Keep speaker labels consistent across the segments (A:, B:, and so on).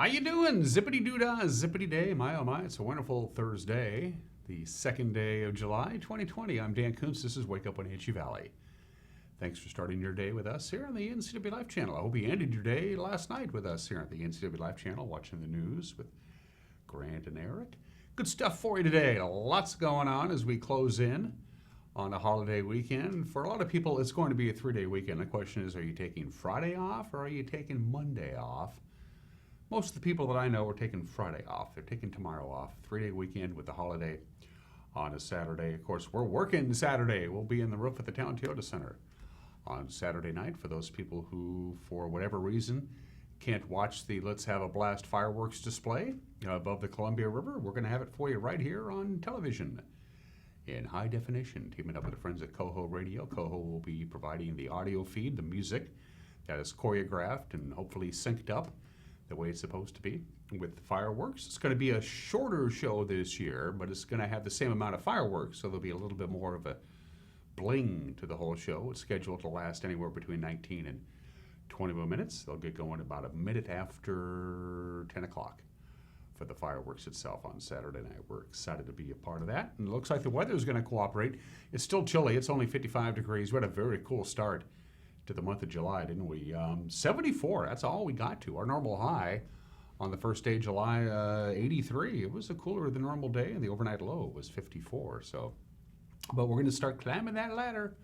A: How you doing? Zippity doo-dah, zippity day. My oh my, it's a wonderful Thursday, the second day of July 2020. I'm Dan Kuntz. This is Wake Up Wenatchee Valley. Thanks for starting your day with us here on the NCW Life Channel. I hope you ended your day last night with us here on the NCW Life Channel, watching the news with Grant and Eric. Good stuff for you today. Lots going on as we close in on a holiday weekend. For a lot of people, it's going to be a 3-day weekend. The question is, are you taking Friday off or are you taking Monday off? Most of the people that I know are taking Friday off. They're taking tomorrow off. 3-day weekend with the holiday on a Saturday. Of course, we're working Saturday. We'll be in the roof at the Town Toyota Center on Saturday night for those people who, for whatever reason, can't watch the Let's Have a Blast fireworks display above the Columbia River. We're going to have it for you right here on television in high definition. Teaming up with the friends at Coho Radio. Coho will be providing the audio feed, the music that is choreographed and hopefully synced up the way it's supposed to be with the fireworks. It's going to be a shorter show this year, but it's going to have the same amount of fireworks, so there'll be a little bit more of a bling to the whole show. It's scheduled to last anywhere between 19 and 21 minutes. They'll get going about a minute after 10 o'clock for the fireworks itself on Saturday night. We're excited to be a part of that, and it looks like the weather is going to cooperate. It's still chilly. It's only 55 degrees. We had a very cool start to the month of July, didn't we? 74, that's all we got to. Our normal high on the first day of July, 83. It was a cooler than normal day, and the overnight low was 54. So, but we're going to start climbing that ladder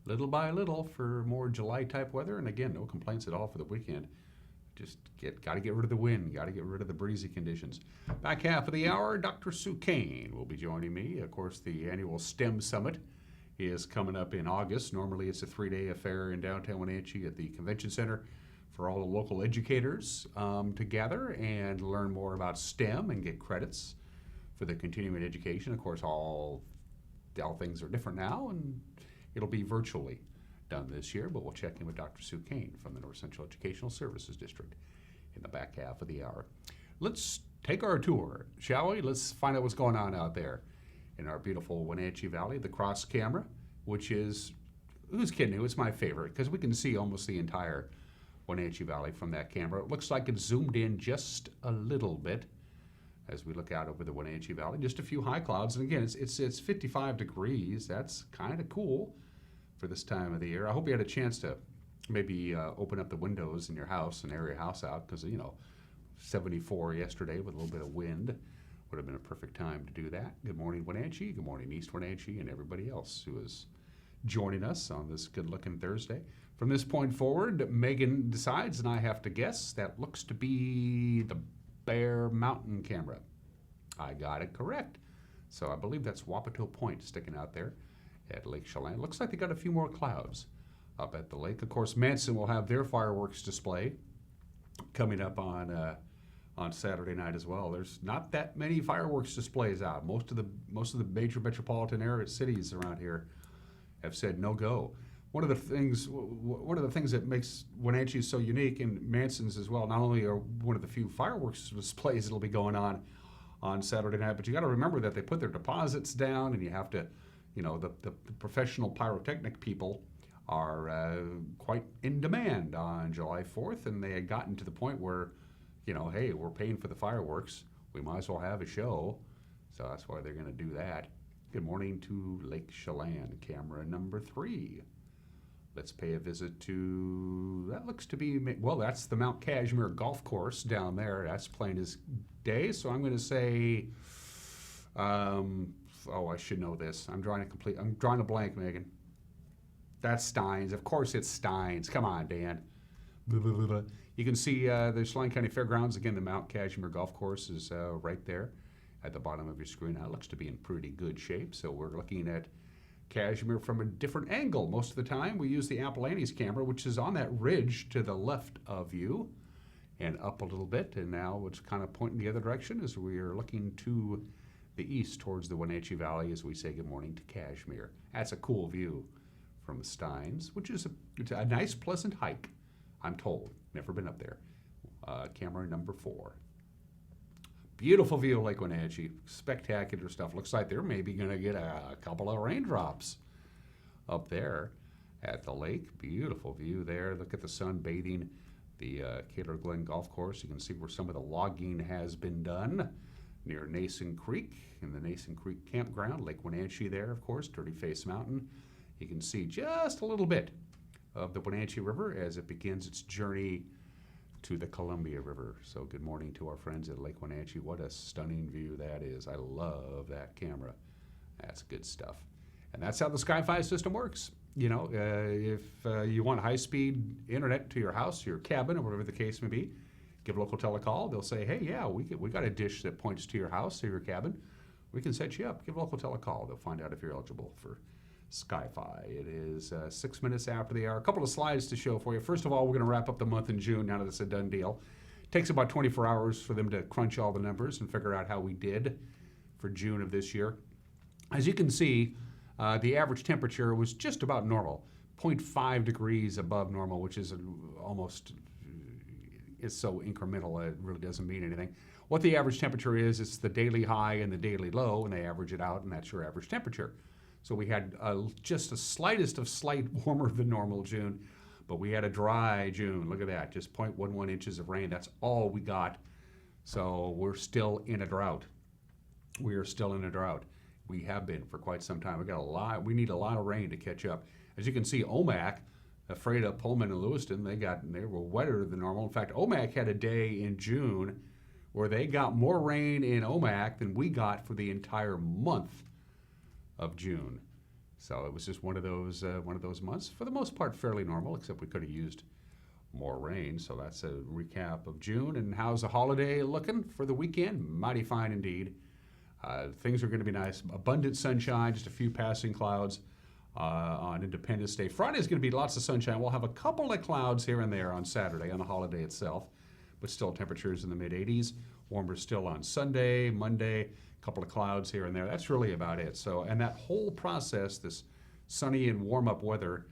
A: little by little for more July-type weather. And again, no complaints at all for the weekend. Just got to get rid of the wind, got to get rid of the breezy conditions. Back half of the hour, Dr. Sue Kane will be joining me. Of course, the annual STEM Summit is coming up in August. Normally it's a 3-day affair in downtown Wenatchee at the Convention Center for all the local educators to gather and learn more about STEM and get credits for the continuing education. Of course, all things are different now, and it'll be virtually done this year, but we'll check in with Dr. Sue Kane from the North Central Educational Services District in the back half of the hour. Let's take our tour, shall we? Let's find out what's going on out there in our beautiful Wenatchee Valley. The cross camera, which is, who's kidding you, it's my favorite because we can see almost the entire Wenatchee Valley from that camera. It looks like it's zoomed in just a little bit as we look out over the Wenatchee Valley. Just a few high clouds, and again, it's 55 degrees. That's kind of cool for this time of the year. I hope you had a chance to maybe open up the windows in your house and air your house out because, 74 yesterday with a little bit of wind. Would have been a perfect time to do that. Good morning, Wenatchee. Good morning, East Wenatchee, and everybody else who is joining us on this good-looking Thursday. From this point forward, Megan decides, and I have to guess, that looks to be the Bear Mountain camera. I got it correct. So I believe that's Wapato Point sticking out there at Lake Chelan. Looks like they got a few more clouds up at the lake. Of course, Manson will have their fireworks display coming up on Saturday night as well. There's not that many fireworks displays out. Most of the major metropolitan area cities around here have said no go. One of the things that makes Wenatchee so unique, and Manson's as well, not only are one of the few fireworks displays that'll be going on Saturday night, but you got to remember that they put their deposits down, and you have to, the professional pyrotechnic people are quite in demand on July 4th, and they had gotten to the point where, hey, we're paying for the fireworks. We might as well have a show. So that's why they're going to do that. Good morning to Lake Chelan, camera number 3. Let's pay a visit to, that looks to be, well, that's the Mount Cashmere Golf Course down there. That's plain as day. So I'm going to say, I should know this. I'm drawing a blank, Megan. That's Steins. Of course it's Steins. Come on, Dan. Blah, blah, blah, blah. You can see the Chelan County Fairgrounds. Again, the Mount Cashmere Golf Course is right there at the bottom of your screen. Now, it looks to be in pretty good shape. So we're looking at Cashmere from a different angle. Most of the time, we use the Apollonie's camera, which is on that ridge to the left of you and up a little bit. And now it's kind of pointing the other direction as we are looking to the east towards the Wenatchee Valley as we say good morning to Cashmere. That's a cool view from the Steins, which is a nice, pleasant hike, I'm told. Never been up there. Camera number 4. Beautiful view of Lake Wenatchee. Spectacular stuff. Looks like they're maybe going to get a couple of raindrops up there at the lake. Beautiful view there. Look at the sun bathing the Kaler Glen Golf Course. You can see where some of the logging has been done near Nason Creek, in the Nason Creek campground, Lake Wenatchee there, of course, Dirty Face Mountain. You can see just a little bit of the Wenatchee River as it begins its journey to the Columbia River. So good morning to our friends at Lake Wenatchee. What a stunning view that is. I love that camera. That's good stuff. And that's how the Sky-Fi system works. You know, if you want high-speed internet to your house, your cabin, or whatever the case may be, give a local telecall. They'll say, hey, yeah, we got a dish that points to your house or your cabin. We can set you up. Give a local telecall. They'll find out if you're eligible for Sky-Fi. It is 6 minutes after the hour. A couple of slides to show for you. First of all, we're going to wrap up the month in June now that it's a done deal. It takes about 24 hours for them to crunch all the numbers and figure out how we did for June of this year. As you can see, the average temperature was just about normal, 0.5 degrees above normal, which is almost, it's so incremental it really doesn't mean anything. What the average temperature is, it's the daily high and the daily low, and they average it out, and that's your average temperature. So we had just the slightest of slight warmer than normal June, but we had a dry June. Look at that, just 0.11 inches of rain. That's all we got. So we're still in a drought. We are still in a drought. We have been for quite some time. We need a lot of rain to catch up. As you can see, Omak, afraid of Pullman and Lewiston, they were wetter than normal. In fact, Omak had a day in June where they got more rain in Omak than we got for the entire month of June. So it was just one of those months, for the most part fairly normal, except we could have used more rain. So that's a recap of June. And how's the holiday looking for the weekend? Mighty fine indeed. Things are going to be nice. Abundant sunshine, just a few passing clouds on Independence Day. Friday is going to be lots of sunshine. We'll have a couple of clouds here and there on Saturday, on the holiday itself, but still temperatures in the mid-80s. Warmer still on Sunday, Monday, a couple of clouds here and there. That's really about it. So, and that whole process, this sunny and warm-up weather,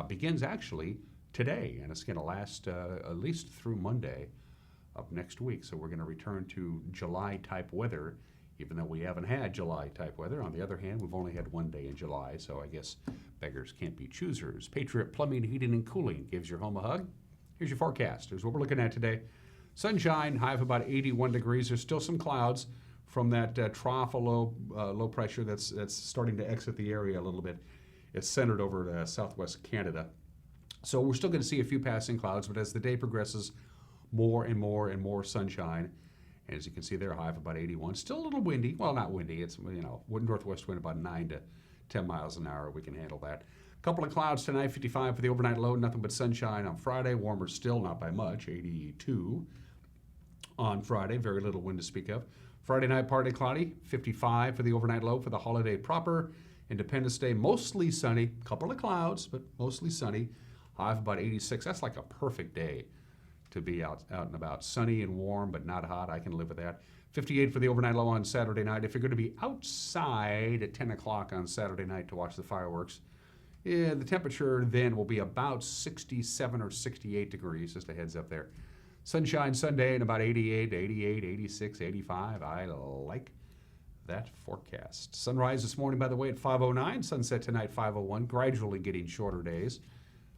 A: begins actually today, and it's going to last at least through Monday of next week. So we're going to return to July-type weather, even though we haven't had July-type weather. On the other hand, we've only had one day in July, so I guess beggars can't be choosers. Patriot Plumbing, Heating, and Cooling gives your home a hug. Here's your forecast. Here's what we're looking at today. Sunshine, high of about 81 degrees. There's still some clouds from that trough of low pressure that's starting to exit the area a little bit. It's centered over southwest Canada. So we're still going to see a few passing clouds, but as the day progresses, more and more and more sunshine. And as you can see there, high of about 81. Still a little windy. Well, not windy. It's, northwest wind about 9 to 10 miles an hour. We can handle that. A couple of clouds tonight, 55 for the overnight low. Nothing but sunshine on Friday. Warmer still, not by much, 82 on Friday. Very little wind to speak of. Friday night, partly cloudy, 55 for the overnight low for the holiday proper. Independence Day, mostly sunny. Couple of clouds, but mostly sunny. High of about 86. That's like a perfect day to be out and about. Sunny and warm, but not hot. I can live with that. 58 for the overnight low on Saturday night. If you're going to be outside at 10 o'clock on Saturday night to watch the fireworks, the temperature then will be about 67 or 68 degrees, just a heads up there. Sunshine Sunday and about 88, 88, 86, 85. I like that forecast. Sunrise this morning, by the way, at 5:09. Sunset tonight, 5:01. Gradually getting shorter days.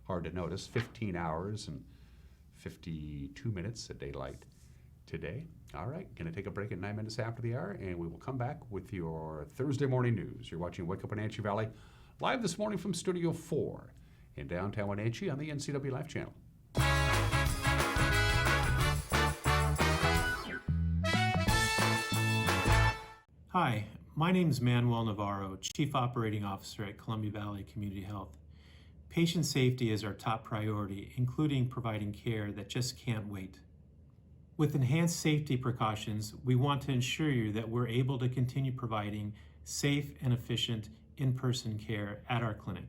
A: Hard to notice. 15 hours and 52 minutes of daylight today. All right, going to take a break at 9 minutes after the hour, and we will come back with your Thursday morning news. You're watching Wake Up Wenatchee Valley, live this morning from Studio 4 in downtown Wenatchee on the NCW Live channel.
B: Hi, my name is Manuel Navarro, Chief Operating Officer at Columbia Valley Community Health. Patient safety is our top priority, including providing care that just can't wait. With enhanced safety precautions, we want to ensure you that we're able to continue providing safe and efficient in-person care at our clinic.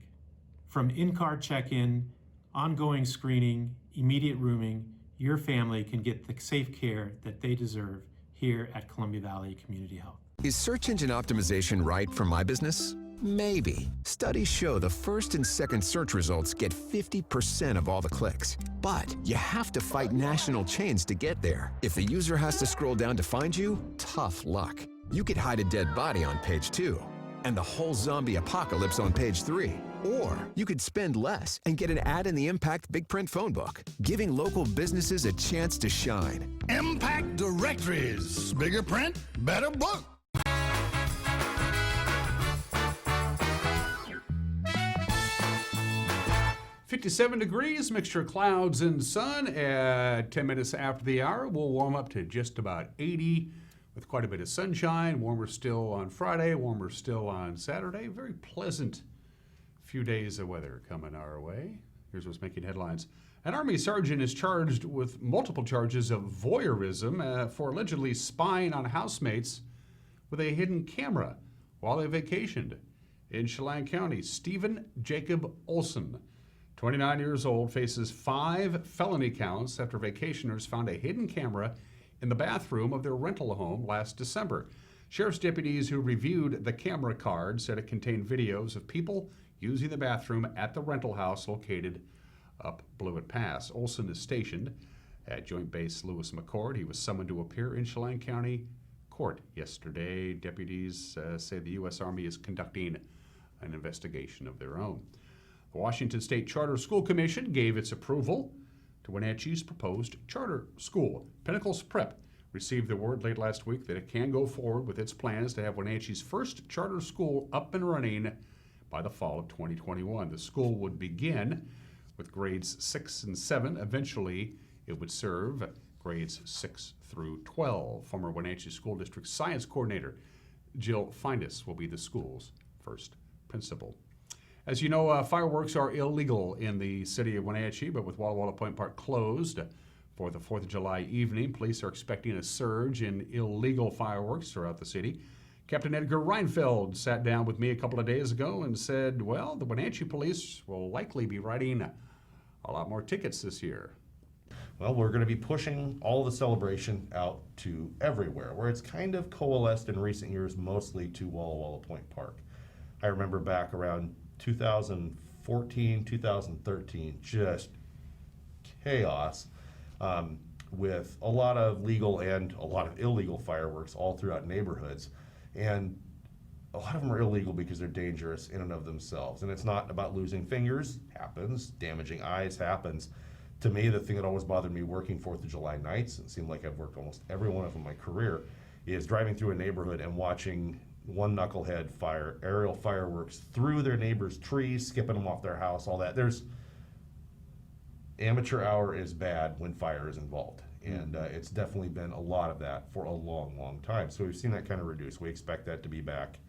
B: From in-car check-in, ongoing screening, immediate rooming, your family can get the safe care that they deserve here at Columbia Valley Community Health.
C: Is search engine optimization right for my business? Maybe. Studies show the first and second search results get 50% of all the clicks. But you have to fight national chains to get there. If the user has to scroll down to find you, tough luck. You could hide a dead body on page 2 and the whole zombie apocalypse on page 3. Or you could spend less and get an ad in the Impact Big Print phone book, giving local businesses a chance to shine.
D: Impact Directories. Bigger print, better book.
A: "57 degrees, mixture of clouds and sun at 10 minutes after the hour. We'll warm up to just about 80 with quite a bit of sunshine. Warmer still on Friday, warmer still on Saturday. Very pleasant few days of weather coming our way. Here's what's making headlines. An Army sergeant is charged with multiple charges of voyeurism for allegedly spying on housemates with a hidden camera while they vacationed. In Chelan County, Stephen Jacob Olson, 29 years old, faces 5 felony counts after vacationers found a hidden camera in the bathroom of their rental home last December. Sheriff's deputies who reviewed the camera card said it contained videos of people using the bathroom at the rental house located up Blewett Pass. Olson is stationed at Joint Base Lewis McChord. He was summoned to appear in Chelan County Court yesterday. Deputies say the U.S. Army is conducting an investigation of their own. The Washington State Charter School Commission gave its approval to Wenatchee's proposed charter school. Pinnacles Prep received the word late last week that it can go forward with its plans to have Wenatchee's first charter school up and running by the fall of 2021. The school would begin with grades 6 and 7. Eventually, it would serve grades 6 through 12. Former Wenatchee School District Science Coordinator Jill Findus will be the school's first principal. As you know, fireworks are illegal in the city of Wenatchee, but with Walla Walla Point Park closed for the 4th of July evening, police are expecting a surge in illegal fireworks throughout the city. Captain Edgar Reinfeld sat down with me a couple of days ago and said, well, the Wenatchee police will likely be writing a lot more tickets this year.
E: Well, we're going to be pushing all the celebration out to everywhere, where it's kind of coalesced in recent years, mostly to Walla Walla Point Park. I remember back around 2014, 2013, just chaos with a lot of legal and a lot of illegal fireworks all throughout neighborhoods. And a lot of them are illegal because they're dangerous in and of themselves. And it's not about losing fingers, happens, damaging eyes happens. To me, the thing that always bothered me working 4th of July nights, it seemed like I've worked almost every one of them in my career, is driving through a neighborhood and watching one knucklehead fire aerial fireworks through their neighbor's trees, skipping them off their house, all that. There's amateur hour is bad when fire is involved. And it's definitely been a lot of that for a long, long time. So we've seen that kind of reduce. We expect that to be back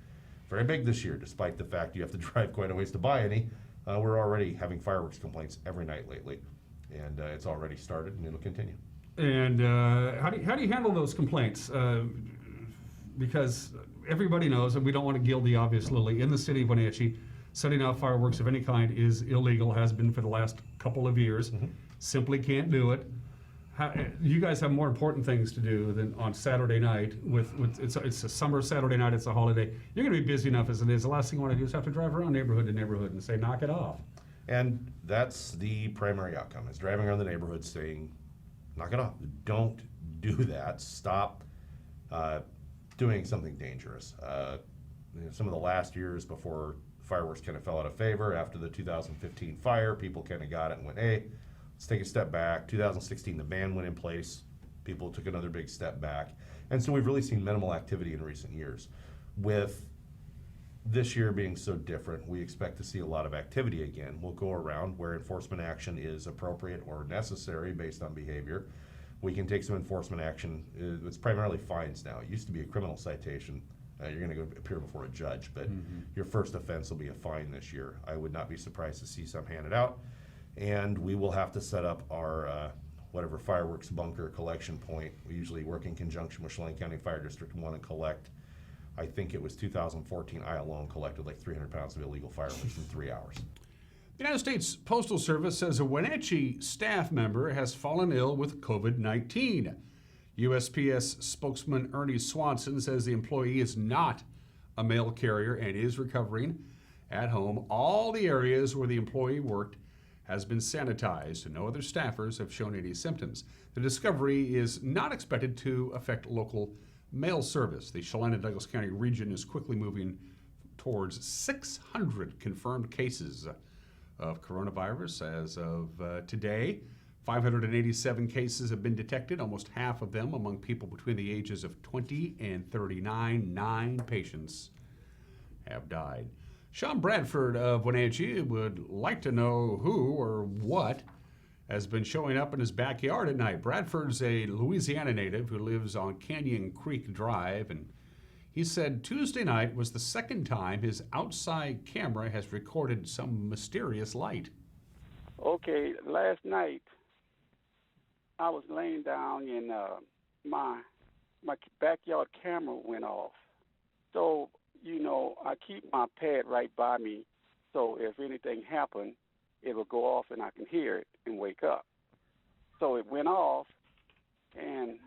E: very big this year, despite the fact you have to drive quite a ways to buy any. We're already having fireworks complaints every night lately. And it's already started and it'll continue.
A: And how do you handle those complaints? Because everybody knows, and we don't want to gild the obvious, Lily, in the city of Wenatchee, setting off fireworks of any kind is illegal, has been for the last couple of years. Simply can't do it. You guys have more important things to do than on Saturday night. It's a summer Saturday night, it's a holiday. You're going to be busy enough as it is. The last thing you want to do is have to drive around neighborhood to neighborhood and say, knock it off.
E: And that's the primary outcome, is driving around the neighborhood saying, knock it off. Don't do that. Stop doing something dangerous. Some of the last years before fireworks kind of fell out of favor after the 2015 fire, people kind of got it and went, hey, let's take a step back. 2016, the ban went in place. People took another big step back. And so we've really seen minimal activity in recent years. With this year being so different, we expect to see a lot of activity again. We'll go around where enforcement action is appropriate or necessary based on behavior. We can take some enforcement action. It's primarily fines now. It used to be a criminal citation. You're going to go appear before a judge, but your first offense will be a fine this year. I would not be surprised to see some handed out. And we will have to set up our whatever fireworks bunker collection point. We usually work in conjunction with Chelan County Fire District 1 and collect. I think it was 2014, I alone collected like 300 pounds of illegal fireworks in 3 hours.
A: The United States Postal Service says a Wenatchee staff member has fallen ill with COVID-19. USPS spokesman Ernie Swanson says the employee is not a mail carrier and is recovering at home. All the areas where the employee worked has been sanitized, and no other staffers have shown any symptoms. The discovery is not expected to affect local mail service. The Chelan and Douglas County region is quickly moving towards 600 confirmed cases of coronavirus as of today. 587 cases have been detected, almost half of them among people between the ages of 20 and 39. 9 patients have died. Sean Bradford of Wenatchee would like to know who or what has been showing up in his backyard at night. Bradford's a Louisiana native who lives on Canyon Creek Drive, and he said Tuesday night was the second time his outside camera has recorded some mysterious light.
F: Okay, last night I was laying down and my backyard camera went off. So, I keep my pad right by me, so if anything happened, it will go off and I can hear it and wake up. So it went off, and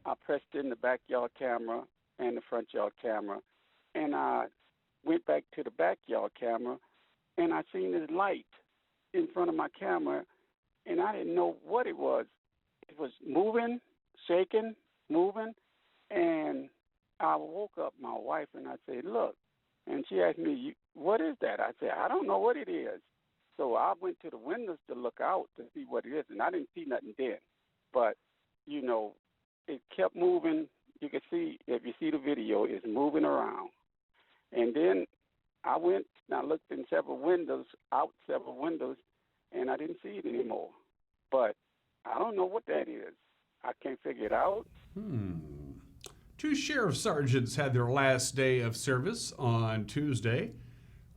F: I pressed in the backyard camera and the front yard camera, and I went back to the backyard camera, and I seen this light in front of my camera, and I didn't know what it was. It was moving, shaking, moving, and I woke up my wife and I said, look, and she asked me, what is that? I said, I don't know what it is. So I went to the windows to look out to see what it is, and I didn't see nothing then. But, it kept moving. You can see, if you see the video, it's moving around. And then I went and I looked in several windows, and I didn't see it anymore. But I don't know what that is. I can't figure it out.
A: 2 sheriff sergeants had their last day of service on Tuesday.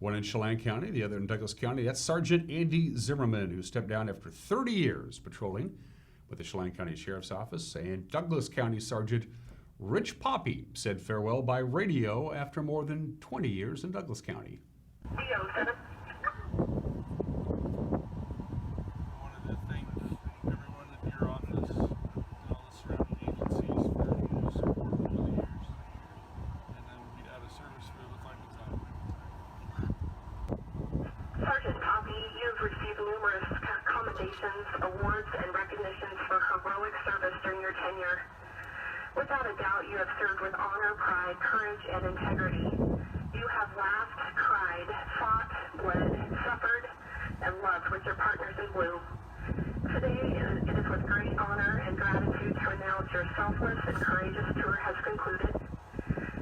A: One in Chelan County, the other in Douglas County. That's Sergeant Andy Zimmerman, who stepped down after 30 years patrolling with the Chelan County Sheriff's Office. And Douglas County Sergeant Rich Poppy said farewell by radio after more than 20 years in Douglas County.
G: Awards and recognitions for heroic service during your tenure. Without a doubt, you have served with honor, pride, courage, and integrity. You have laughed, cried, fought, bled, suffered, and loved with your partners in blue. Today, it is with great honor and gratitude to announce your selfless and courageous tour has concluded.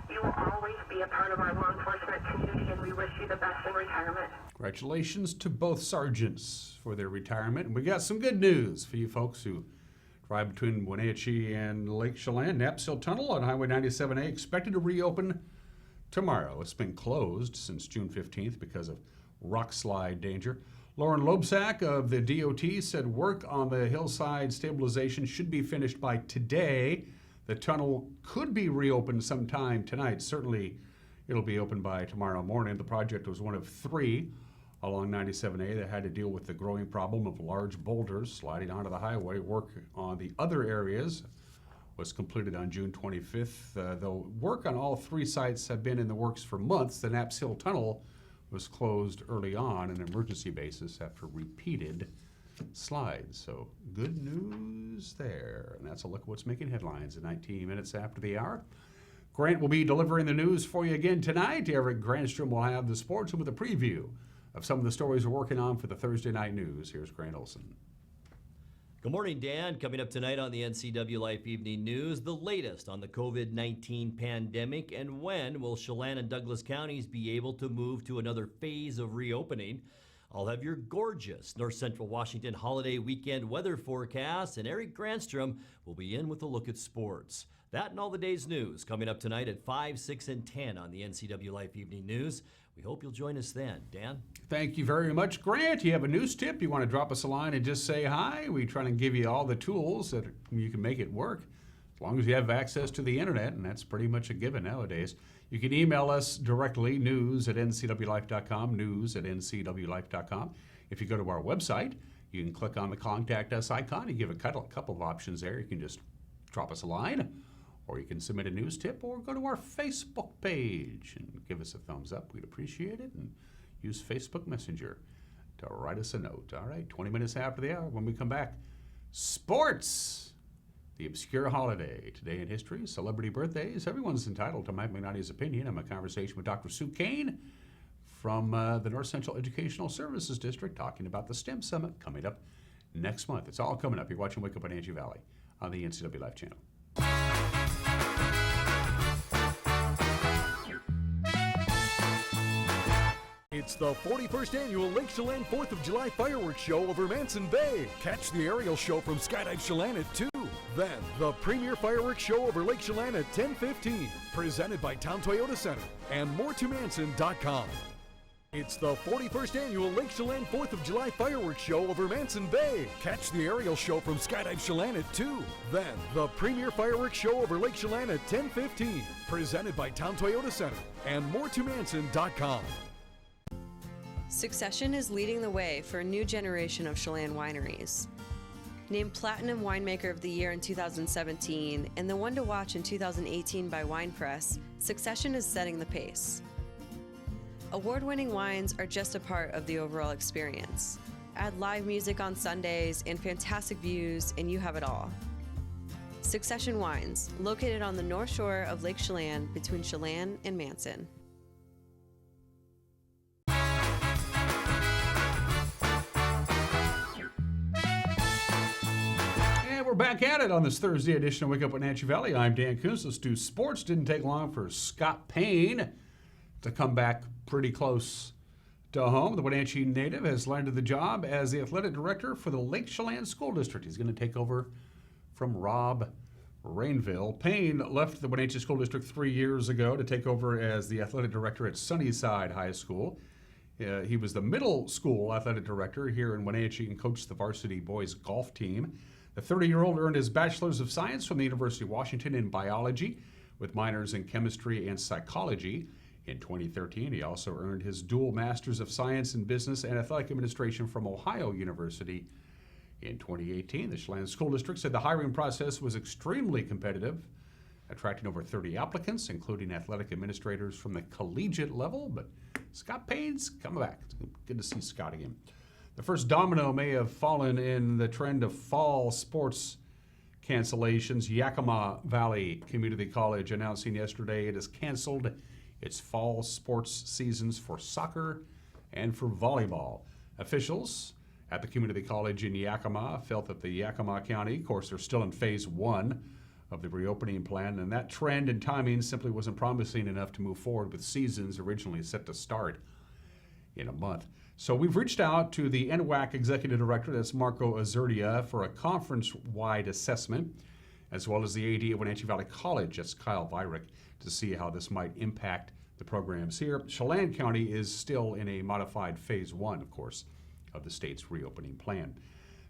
G: You will always be a part of our law enforcement community, and we wish you the best in retirement.
A: Congratulations to both sergeants for their retirement. And we got some good news for you folks who drive between Wenatchee and Lake Chelan. Knapp's Hill Tunnel on Highway 97A expected to reopen tomorrow. It's been closed since June 15th because of rock slide danger. Lauren Lobsack of the DOT said work on the hillside stabilization should be finished by today. The tunnel could be reopened sometime tonight. Certainly it'll be open by tomorrow morning. The project was one of 3 along 97A that had to deal with the growing problem of large boulders sliding onto the highway. Work on the other areas was completed on June 25th. Though work on all 3 sites have been in the works for months, the Knapp's Hill Tunnel was closed early on an emergency basis after repeated slides. So good news there. And that's a look at what's making headlines at 19 minutes after the hour. Grant will be delivering the news for you again tonight. Eric Granstrom will have the sports with a preview of some of the stories we're working on for the Thursday night news. Here's Grant Olson.
H: Good morning, Dan. Coming up tonight on the NCW Life Evening News, the latest on the COVID-19 pandemic and when will Chelan and Douglas counties be able to move to another phase of reopening. I'll have your gorgeous North Central Washington holiday weekend weather forecast, and Eric Granstrom will be in with a look at sports. That and all the day's news coming up tonight at 5, 6, and 10 on the NCW Life Evening News. We hope you'll join us then. Dan?
A: Thank you very much, Grant. You have a news tip? You want to drop us a line and just say hi? We try to give you all the tools that you can make it work, as long as you have access to the internet, and that's pretty much a given nowadays. You can email us directly, news@ncwlife.com, news@ncwlife.com. If you go to our website, you can click on the Contact Us icon. You give a couple of options there. You can just drop us a line, or you can submit a news tip, or go to our Facebook page and give us a thumbs up. We'd appreciate it. And use Facebook Messenger to write us a note. All right, 20 minutes after the hour, when we come back, sports. the obscure holiday. Today in history, celebrity birthdays. Everyone's entitled to Mike Magnotti's opinion. I'm a conversation with Dr. Sue Kane from the North Central Educational Services District talking about the STEM Summit coming up next month. It's all coming up. You're watching Wake Up on Wenatchee Valley on the NCW Life channel.
I: It's the 41st annual Lake Chelan 4th of July fireworks show over Manson Bay. Catch the aerial show from Skydive Chelan at 2. Then, the premier fireworks show over Lake Chelan at 10:15. Presented by Town Toyota Center and moreToManson.com. It's the 41st annual Lake Chelan 4th of July fireworks show over Manson Bay. Catch the aerial show from Skydive Chelan at 2. Then, the premier fireworks show over Lake Chelan at 10:15. Presented by Town Toyota Center and moreToManson.com.
J: Succession is leading the way for a new generation of Chelan wineries. Named Platinum Winemaker of the Year in 2017 and the one to watch in 2018 by Wine Press, Succession is setting the pace. Award-winning wines are just a part of the overall experience. Add live music on Sundays and fantastic views, and you have it all. Succession Wines, located on the north shore of Lake Chelan between Chelan and Manson.
A: We're back at it on this Thursday edition of Wake Up with Wenatchee Valley. I'm Dan Kuntz. Let's do sports. Didn't take long for Scott Payne to come back pretty close to home. The Wenatchee native has landed the job as the athletic director for the Lake Chelan School District. He's going to take over from Rob Rainville. Payne left the Wenatchee School District 3 years ago to take over as the athletic director at Sunnyside High School. He was the middle school athletic director here in Wenatchee and coached the varsity boys golf team. The 30-year-old earned his Bachelor's of Science from the University of Washington in biology with minors in chemistry and psychology. In 2013, he also earned his dual Master's of Science in Business and Athletic Administration from Ohio University. In 2018, the Chelan School District said the hiring process was extremely competitive, attracting over 30 applicants, including athletic administrators from the collegiate level. But Scott Payne's coming back. It's good to see Scott again. The first domino may have fallen in the trend of fall sports cancellations. Yakima Valley Community College announcing yesterday it has canceled its fall sports seasons for soccer and for volleyball. Officials at the community college in Yakima felt that the Yakima County, of course, they're still in phase 1 of the reopening plan, and that trend and timing simply wasn't promising enough to move forward with seasons originally set to start in a month. So we've reached out to the NWAC Executive Director, that's Marco Azurdia, for a conference-wide assessment, as well as the AD at Wenatchee Valley College, that's Kyle Vyrick, to see how this might impact the programs here. Chelan County is still in a modified phase 1, of course, of the state's reopening plan.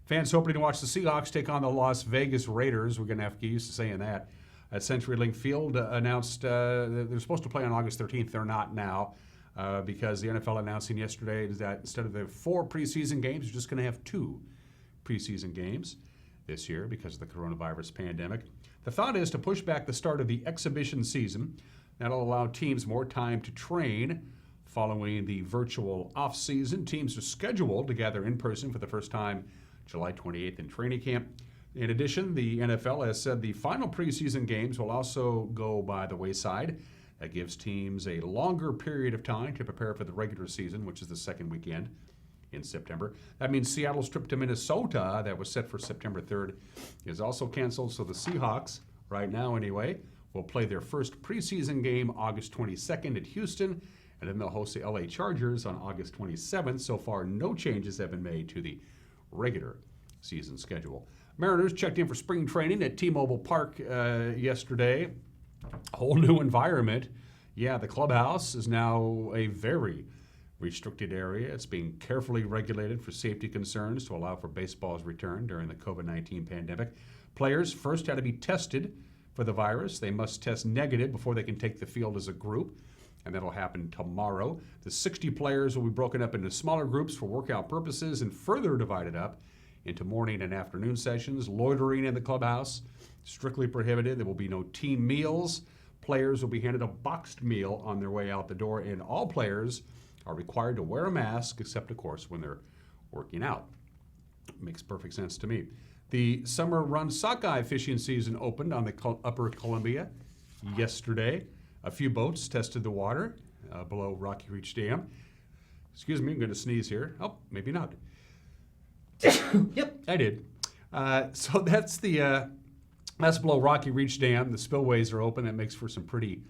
A: Fans hoping to watch the Seahawks take on the Las Vegas Raiders. We're going to have to get used to saying that. At CenturyLink Field announced that they're supposed to play on August 13th. They're not now. Because the NFL announcing yesterday is that instead of the 4 preseason games, you're just going to have 2 preseason games this year because of the coronavirus pandemic. The thought is to push back the start of the exhibition season. That'll allow teams more time to train. Following the virtual off-season, teams are scheduled to gather in person for the first time July 28th in training camp. In addition, the NFL has said the final preseason games will also go by the wayside. That gives teams a longer period of time to prepare for the regular season, which is the second weekend in September. That means Seattle's trip to Minnesota, that was set for September 3rd, is also canceled. So the Seahawks, right now anyway, will play their first preseason game August 22nd at Houston, and then they'll host the LA Chargers on August 27th. So far, no changes have been made to the regular season schedule. Mariners checked in for spring training at T-Mobile Park yesterday. A whole new environment. Yeah, the clubhouse is now a very restricted area. It's being carefully regulated for safety concerns to allow for baseball's return during the COVID-19 pandemic. Players first had to be tested for the virus. They must test negative before they can take the field as a group, and that'll happen tomorrow. The 60 players will be broken up into smaller groups for workout purposes and further divided up into morning and afternoon sessions. Loitering in the clubhouse strictly prohibited. There will be no team meals. Players will be handed a boxed meal on their way out the door, and all players are required to wear a mask, except, of course, when they're working out. Makes perfect sense to me. The summer run sockeye fishing season opened on the upper Columbia yesterday. A few boats tested the water below Rocky Reach Dam. Excuse me, I'm going to sneeze here. Oh, maybe not. Yep, I did. So that's below Rocky Reach Dam. The spillways are open. That makes for some pretty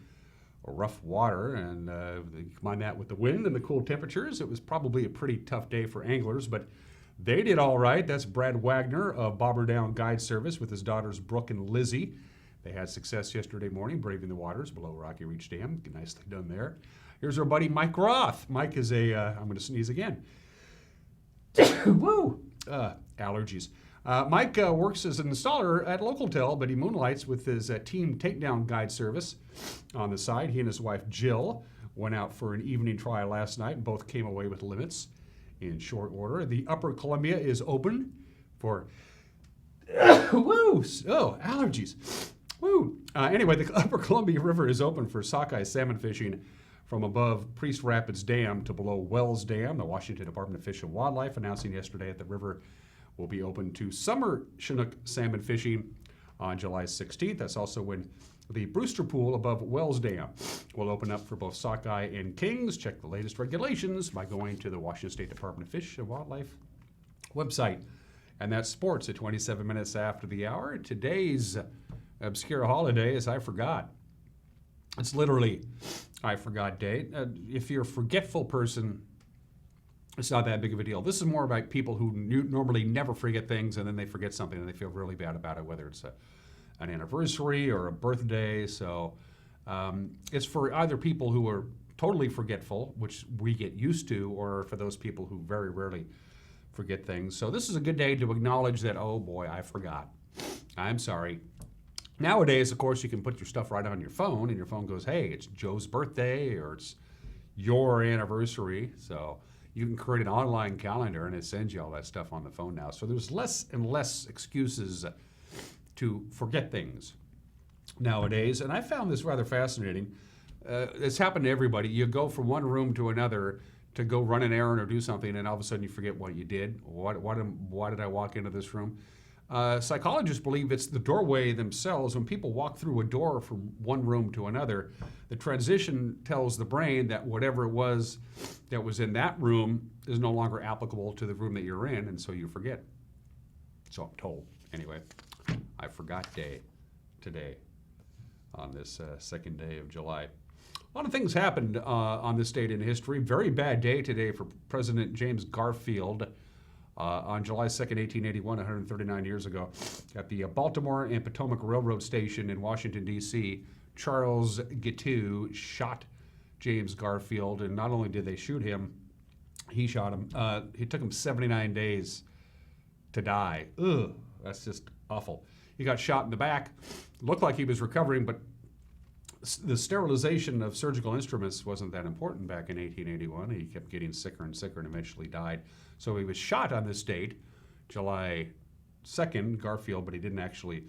A: rough water, and combine that with the wind and the cool temperatures, it was probably a pretty tough day for anglers, but they did all right. That's Brad Wagner of Bobber Down Guide Service with his daughters Brooke and Lizzie. They had success yesterday morning braving the waters below Rocky Reach Dam. Nicely done there. Here's our buddy Mike Roth. Mike is I'm going to sneeze again. Woo! Allergies. Mike works as an installer at Localtel, but he moonlights with his Team Takedown Guide Service on the side. He and his wife Jill went out for an evening trial last night and both came away with limits in short order. The Upper Columbia is open for woo! Oh, allergies. Woo! Anyway, the Upper Columbia River is open for sockeye salmon fishing from above Priest Rapids Dam to below Wells Dam. The Washington Department of Fish and Wildlife announcing yesterday that the river will be open to summer Chinook salmon fishing on July 16th. That's also when the Brewster Pool above Wells Dam will open up for both sockeye and kings. Check the latest regulations by going to the Washington State Department of Fish and Wildlife website. And that's sports at 27 minutes after the hour. Today's obscure holiday is I Forgot. It's literally I Forgot Day. If you're a forgetful person, it's not that big of a deal. This is more about people who normally never forget things, and then they forget something and they feel really bad about it, whether it's an anniversary or a birthday. So it's for either people who are totally forgetful, which we get used to, or for those people who very rarely forget things. So this is a good day to acknowledge that, oh boy, I forgot. I'm sorry. Nowadays, of course, you can put your stuff right on your phone, and your phone goes, hey, it's Joe's birthday, or it's your anniversary. So you can create an online calendar, and it sends you all that stuff on the phone now. So there's less and less excuses to forget things nowadays. And I found this rather fascinating. It's happened to everybody. You go from one room to another to go run an errand or do something, and all of a sudden you forget what you did. Why did I walk into this room? Psychologists believe it's the doorway themselves. When people walk through a door from one room to another, the transition tells the brain that whatever it was that was in that room is no longer applicable to the room that you're in, and so you forget. So I'm told. Anyway, I Forgot Day today on this second day of July. A lot of things happened on this date in history. Very bad day today for President James Garfield. On July 2nd, 1881, 139 years ago, at the Baltimore and Potomac Railroad Station in Washington, D.C., Charles Guiteau shot James Garfield, and not only did they shoot him, he shot him. It took him 79 days to die. Ugh, that's just awful. He got shot in the back. Looked like he was recovering, but the sterilization of surgical instruments wasn't that important back in 1881. He kept getting sicker and sicker and eventually died. So he was shot on this date, July 2nd, Garfield, but he didn't actually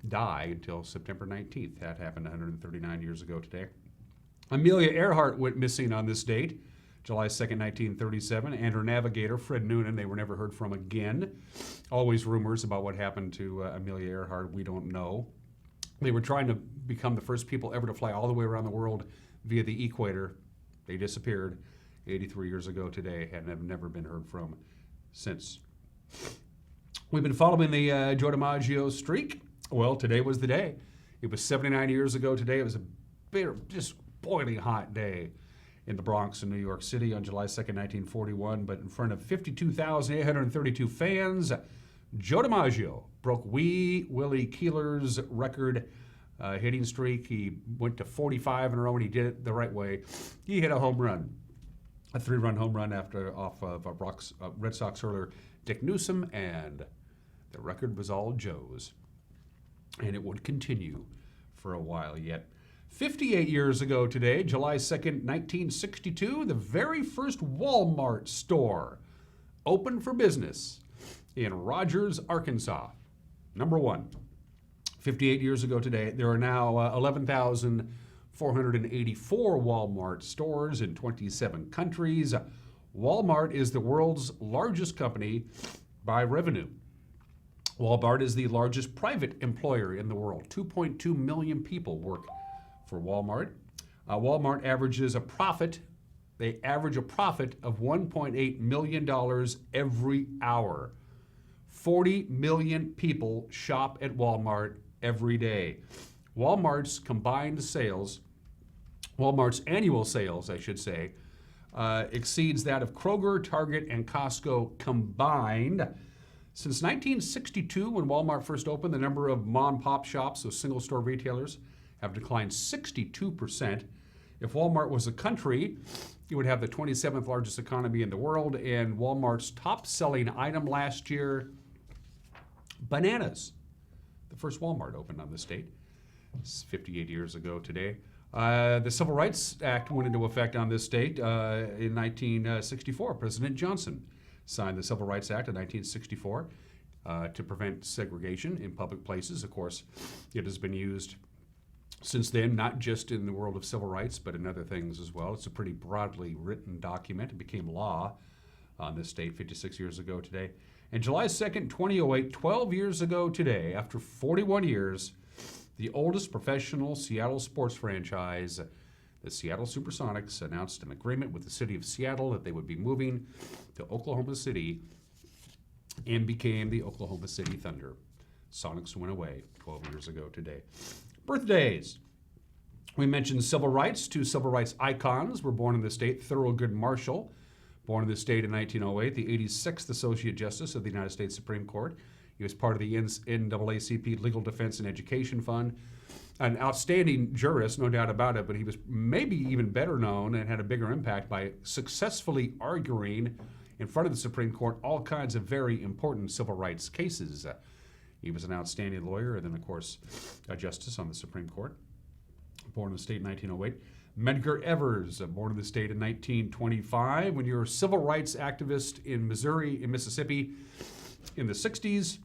A: die until September 19th. That happened 139 years ago today. Amelia Earhart went missing on this date, July 2nd, 1937, and her navigator, Fred Noonan, they were never heard from again. Always rumors about what happened to Amelia Earhart. We don't know. They were trying to become the first people ever to fly all the way around the world via the equator. They disappeared 83 years ago today and have never been heard from since. We've been following the Joe DiMaggio streak. Well, today was the day. It was 79 years ago today. It was a bitter, just boiling hot day in the Bronx in New York City on July 2nd, 1941. But in front of 52,832 fans, Joe DiMaggio broke Wee Willie Keeler's record hitting streak. He went to 45 in a row, and he did it the right way. He hit a home run, a 3-run home run off of Red Sox hurler Dick Newsom, and the record was all Joe's. And it would continue for a while yet. 58 years ago today, July 2nd, 1962, the very first Walmart store opened for business in Rogers, Arkansas. Number one. 58 years ago today, there are now 11,484 Walmart stores in 27 countries. Walmart is the world's largest company by revenue. Walmart is the largest private employer in the world. 2.2 million people work for Walmart. Walmart averages a profit. They average a profit of $1.8 million every hour. 40 million people shop at Walmart every day. Walmart's annual sales, I should say, exceeds that of Kroger, Target, and Costco combined. Since 1962, when Walmart first opened, the number of mom-and-pop shops, those single-store retailers, have declined 62%. If Walmart was a country, it would have the 27th largest economy in the world, and Walmart's top-selling item last year, bananas. The first Walmart opened on the state. It's 58 years ago today. The Civil Rights Act went into effect on this state in 1964. President Johnson signed the Civil Rights Act in 1964 to prevent segregation in public places. Of course, it has been used since then, not just in the world of civil rights, but in other things as well. It's a pretty broadly written document. It became law on this state 56 years ago today. And July 2nd, 2008, 12 years ago today, after 41 years, the oldest professional Seattle sports franchise, the Seattle Supersonics, announced an agreement with the city of Seattle that they would be moving to Oklahoma City and became the Oklahoma City Thunder. Sonics went away 12 years ago today. Birthdays. We mentioned civil rights. Two civil rights icons were born in the state. Thurgood Marshall, born in the state in 1908, the 86th Associate Justice of the United States Supreme Court. He was part of the NAACP Legal Defense and Education Fund. An outstanding jurist, no doubt about it, but he was maybe even better known and had a bigger impact by successfully arguing in front of the Supreme Court all kinds of very important civil rights cases. He was an outstanding lawyer and then, of course, a justice on the Supreme Court. Born in the state in 1908. Medgar Evers, born in the state in 1925. When you're a civil rights activist in Missouri, in Mississippi, in the 60s,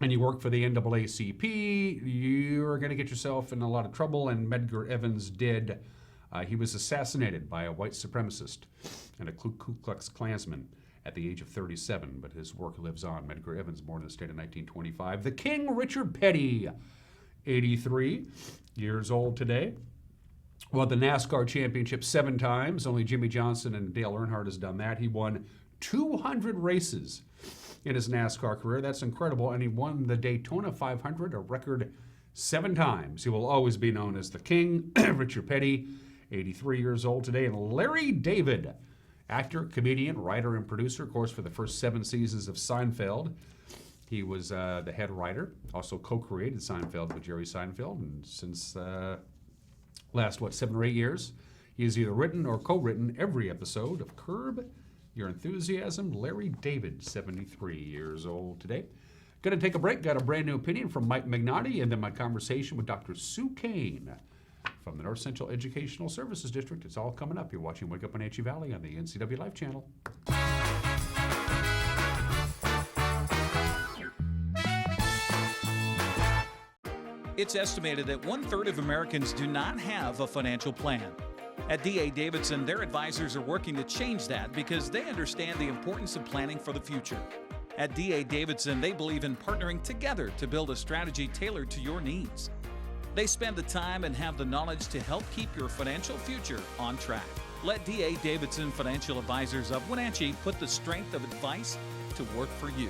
A: and you work for the NAACP, you're going to get yourself in a lot of trouble, and Medgar Evers did. He was assassinated by a white supremacist and a Ku Klux Klansman at the age of 37, but his work lives on. Medgar Evers, born in the state in 1925. The King, Richard Petty, 83 years old today. Won the NASCAR championship 7 times. Only Jimmy Johnson and Dale Earnhardt has done that. He won 200 races in his NASCAR career. That's incredible. And he won the Daytona 500, a record 7 times. He will always be known as the King, Richard Petty, 83 years old today. And Larry David, actor, comedian, writer, and producer, of course, for the first 7 seasons of Seinfeld. He was the head writer, also co-created Seinfeld with Jerry Seinfeld, and since last, 7 or 8 years, he has either written or co-written every episode of Curb Your Enthusiasm. Larry David, 73 years old today. Going to take a break. Got a brand new opinion from Mike Magnotti, and then my conversation with Dr. Sue Kane from the North Central Educational Services District. It's all coming up. You're watching Wake Up Wenatchee Valley on the NCW Life channel.
K: It's estimated that 1/3 of Americans do not have a financial plan. At D.A. Davidson, their advisors are working to change that because they understand the importance of planning for the future. At D.A. Davidson, they believe in partnering together to build a strategy tailored to your needs. They spend the time and have the knowledge to help keep your financial future on track. Let D.A. Davidson Financial Advisors of Wenatchee put the strength of advice to work for you.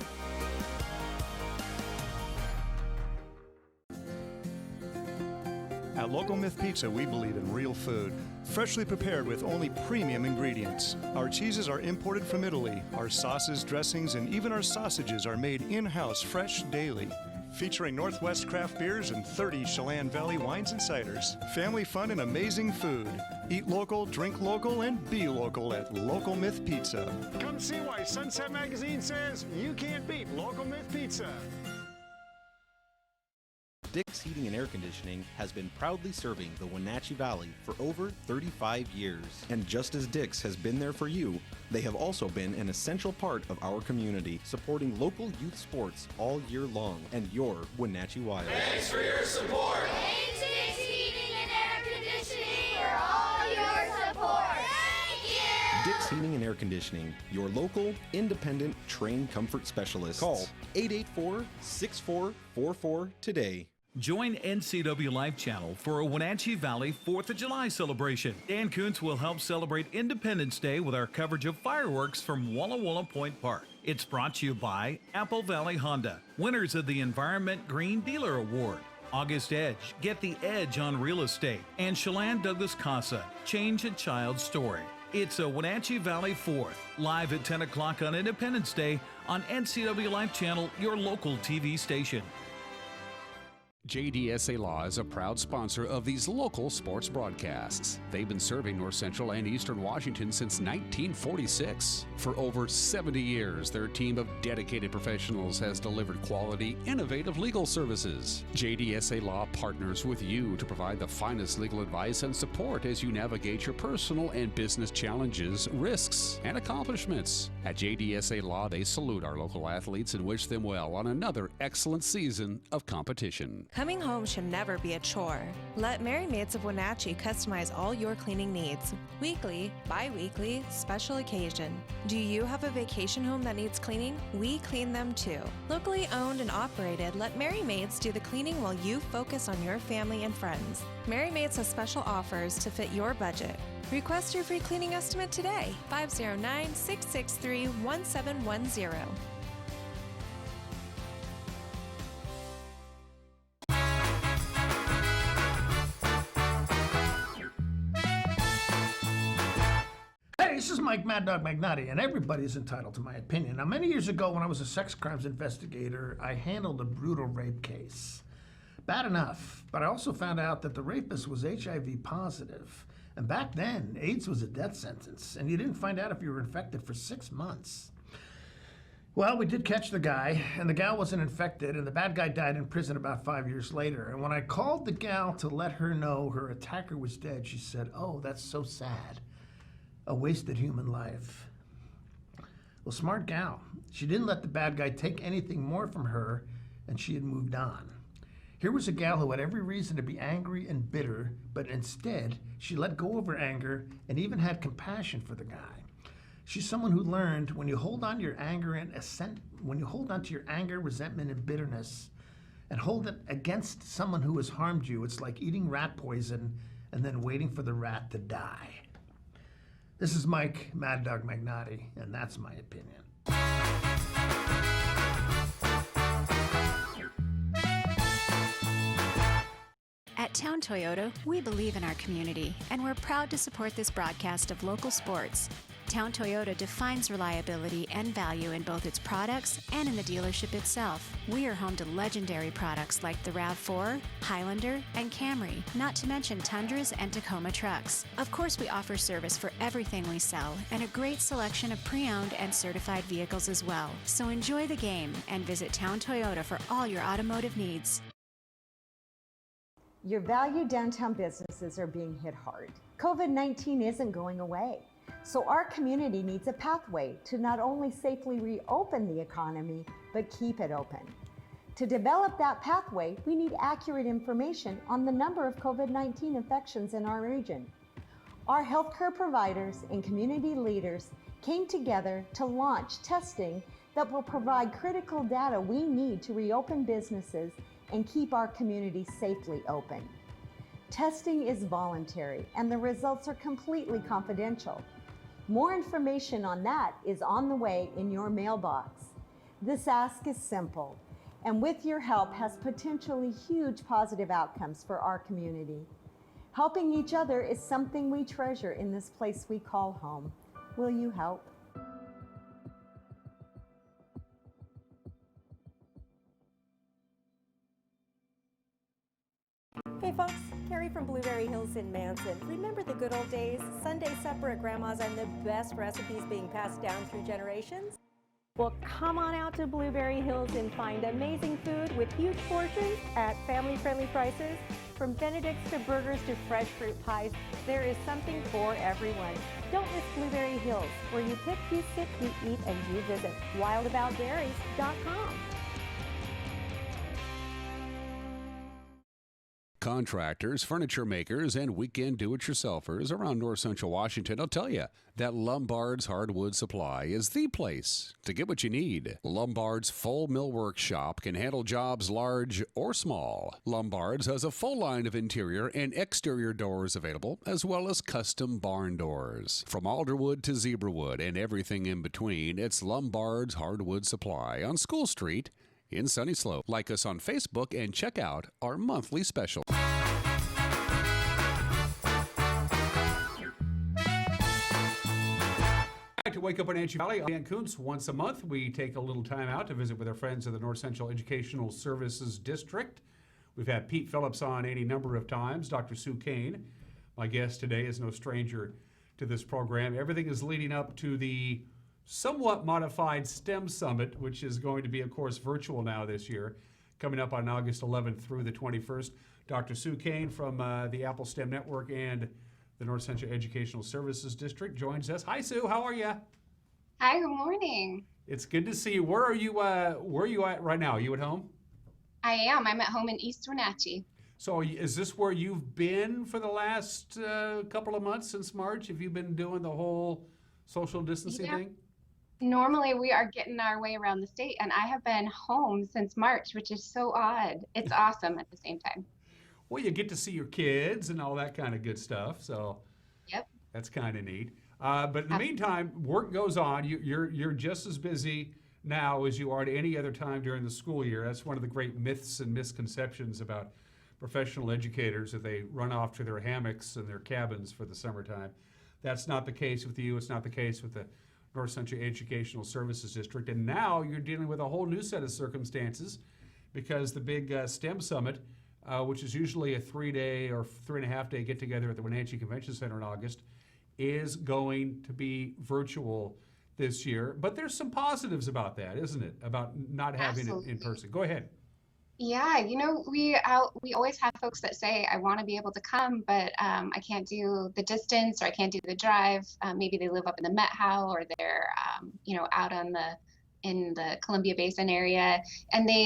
L: At Local Myth Pizza, we believe in real food, freshly prepared with only premium ingredients. Our cheeses are imported from Italy. Our sauces, dressings, and even our sausages are made in-house fresh daily. Featuring Northwest craft beers and 30 Chelan Valley wines and ciders. Family fun and amazing food. Eat local, drink local, and be local at Local Myth Pizza.
M: Come see why Sunset Magazine says you can't beat Local Myth Pizza.
N: Dick's Heating and Air Conditioning has been proudly serving the Wenatchee Valley for over 35 years. And just as Dick's has been there for you, they have also been an essential part of our community, supporting local youth sports all year long and your Wenatchee Wild.
O: Thanks for your support.
P: Thanks, Dick's Heating and Air Conditioning, for all your support. Thank you.
N: Dick's Cleaning and Air Conditioning, your local, independent, trained comfort specialists. Call 884-6444 today.
K: Join NCW Life Channel for a Wenatchee Valley 4th of July celebration. Dan Kuntz will help celebrate Independence Day with our coverage of fireworks from Walla Walla Point Park. It's brought to you by Apple Valley Honda, winners of the Environment Green Dealer Award. August Edge, get the edge on real estate. And Chelan Douglas Casa, change a child's story. It's a Wenatchee Valley 4th, live at 10 o'clock on Independence Day on NCW Life Channel, your local TV station.
A: JDSA Law is a proud sponsor of these local sports broadcasts. They've been serving North Central and Eastern Washington since 1946. For over 70 years, their team of dedicated professionals has delivered quality, innovative legal services. JDSA Law partners with you to provide the finest legal advice and support as you navigate your personal and business challenges, risks, and accomplishments. At JDSA Law, they salute our local athletes and wish them well on another excellent season of competition.
O: Coming home should never be a chore. Let Merry Maids of Wenatchee customize all your cleaning needs. Weekly, bi-weekly, special occasion. Do you have a vacation home that needs cleaning? We clean them too. Locally owned and operated, let Merry Maids do the cleaning while you focus on your family and friends. Merry Maids has special offers to fit your budget. Request your free cleaning estimate today, 509-663-1710.
P: Hey, this is Mike Mad Dog Magnotti, and everybody's entitled to my opinion. Now, many years ago, when I was a sex crimes investigator, I handled a brutal rape case. Bad enough, but I also found out that the rapist was HIV positive. And back then, AIDS was a death sentence, and you didn't find out if you were infected for 6 months. Well, we did catch the guy, and the gal wasn't infected, and the bad guy died in prison about 5 years later. And when I called the gal to let her know her attacker was dead, she said, "Oh, that's so sad. A wasted human life." Well, smart gal. She didn't let the bad guy take anything more from her, and she had moved on. Here was a gal who had every reason to be angry and bitter, but instead, she let go of her anger and even had compassion for the guy. She's someone who learned when you hold on to your anger resentment, and bitterness, and hold it against someone who has harmed you, it's like eating rat poison and then waiting for the rat to die. This is Mike Mad Dog Magnotti, and that's my opinion.
Q: At Town Toyota, we believe in our community, and we're proud to support this broadcast of local sports. Town Toyota defines reliability and value in both its products and in the dealership itself. We are home to legendary products like the RAV4, Highlander, and Camry, not to mention Tundras and Tacoma trucks. Of course, we offer service for everything we sell and a great selection of pre-owned and certified vehicles as well. So enjoy the game and visit Town Toyota for all your automotive needs.
R: Your valued downtown businesses are being hit hard. COVID-19 isn't going away. So our community needs a pathway to not only safely reopen the economy, but keep it open. To develop that pathway, we need accurate information on the number of COVID-19 infections in our region. Our healthcare providers and community leaders came together to launch testing that will provide critical data we need to reopen businesses and keep our community safely open. Testing is voluntary, and the results are completely confidential. More information on that is on the way in your mailbox. This ask is simple, and with your help has potentially huge positive outcomes for our community. Helping each other is something we treasure in this place we call home. Will you help?
S: Hey folks, Carrie from Blueberry Hills in Manson. Remember the good old days? Sunday supper at Grandma's and the best recipes being passed down through generations? Well, come on out to Blueberry Hills and find amazing food with huge portions at family-friendly prices. From Benedict's to burgers to fresh fruit pies, there is something for everyone. Don't miss Blueberry Hills, where you pick, you sit, you eat, and you visit. wildaboutberries.com.
A: Contractors, furniture makers, and weekend do-it-yourselfers around north central Washington will tell you that Lombard's Hardwood Supply is the place to get what you need. Lombard's full millwork shop can handle jobs large or small. Lombard's has a full line of interior and exterior doors available, as well as custom barn doors. From alderwood to zebrawood and everything in between, it's Lombard's Hardwood Supply on School Street in Sunny Slope. Like us on Facebook and check out our monthly special. Back to Wake Up Wenatchee Valley. I'm Dan Kuntz. Once a month, we take a little time out to visit with our friends of the North Central Educational Services District. We've had Pete Phillips on any number of times. Dr. Sue Kane, my guest today, is no stranger to this program. Everything is leading up to the somewhat modified STEM Summit, which is going to be, of course, virtual now this year, coming up on August 11th through the 21st. Dr. Sue Kane from the Apple STEM Network and the North Central Educational Services District joins us. Hi, Sue. How are you?
T: Hi. Good morning.
A: It's good to see you. Where are you at right now? Are you at home?
T: I am. I'm at home in East Wenatchee.
A: So is this where you've been for the last couple of months since March? Have you been doing the whole social distancing thing?
T: Normally we are getting our way around the state, and I have been home since March, which is so odd. It's awesome at the same time.
A: Well, you get to see your kids and all that kind of good stuff, so
T: yep,
A: that's kind of neat. But in the meantime, work goes on. You're just as busy now as you are at any other time during the school year. That's one of the great myths and misconceptions about professional educators, that they run off to their hammocks and their cabins for the summertime. That's not the case with you. It's not the case with the North Central Educational Services District. And now you're dealing with a whole new set of circumstances because the big STEM Summit, which is usually a 3-day or 3.5-day get-together at the Wenatchee Convention Center in August, is going to be virtual this year. But there's some positives about that, isn't it? About not having it in person. Go ahead.
T: Yeah, we always have folks that say, I want to be able to come, but I can't do the distance, or I can't do the drive. Maybe they live up in the Met How, or they're out in the Columbia Basin area, and they